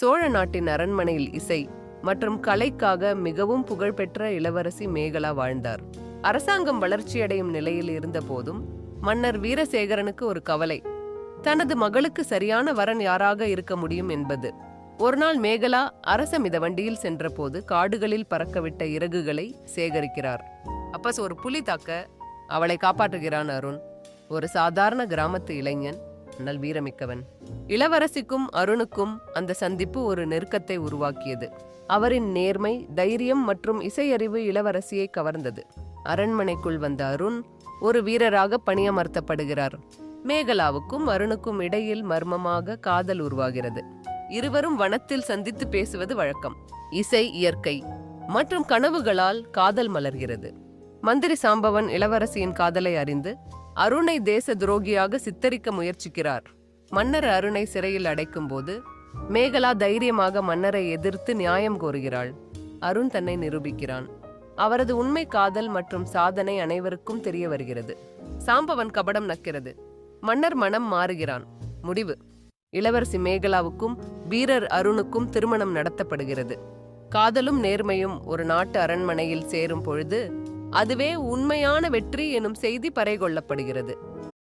சோழ நாட்டின் அரண்மனையில் இசை மற்றும் கலைக்காக மிகவும் புகழ்பெற்ற இளவரசி மேகலா வாழ்ந்தார். அரசாங்கம் வளர்ச்சியடையும் நிலையில் இருந்த போதும் மன்னர் வீரசேகரனுக்கு ஒரு கவலை, தனது மகளுக்கு சரியான வரன் யாராக இருக்க முடியும் என்பது. ஒருநாள் மேகலா அரச மிதவண்டியில் சென்றபோது காடுகளில் பறக்கவிட்ட இறகுகளை சேகரிக்கிறார். அப்ப ஒரு புலி தாக்க அவளை காப்பாற்றுகிறான் அருண். ஒரு சாதாரண கிராமத்து இளைஞன், ஆனால் வீரமிக்கவன். இளவரசிக்கும் அருணுக்கும் அந்த சந்திப்பு ஒரு நெருக்கத்தை உருவாக்கியது. அவரின் நேர்மை, தைரியம் மற்றும் இசையறிவு இளவரசியை கவர்ந்தது. அரண்மனைக்குள் வந்த அருண் ஒரு வீரராக பணியமர்த்தப்படுகிறார். மேகலாவுக்கும் அருணுக்கும் இடையில் மர்மமாக காதல் உருவாகிறது. இருவரும் வனத்தில் சந்தித்து பேசுவது வழக்கம். இசை, இயற்கை மற்றும் கனவுகளால் காதல் மலர்கிறது. மந்திரி சாம்பவன் இளவரசியின் காதலை அறிந்து அருணை தேச துரோகியாக சித்தரிக்க முயற்சிக்கிறார். மன்னர் அருணை சிறையில் அடைக்கும் போது மேகலா தைரியமாக மன்னரை எதிர்த்து நியாயம் கோருகிறாள். அருண் தன்னை நிரூபிக்கிறான். அவரது உண்மை காதல் மற்றும் சாதனை அனைவருக்கும் தெரிய வருகிறது. சாம்பவன் கபடம் நக்கிறது. மன்னர் மனம் மாறுகிறான். முடிவு: இளவரசி மேகலாவுக்கும் வீரர் அருணுக்கும் திருமணம் நடத்தப்படுகிறது. காதலும் நேர்மையும் ஒரு நாட்டு அரண்மனையில் சேரும் பொழுது அதுவே உண்மையான வெற்றி எனும் செய்தி பறைகொள்ளப்படுகிறது.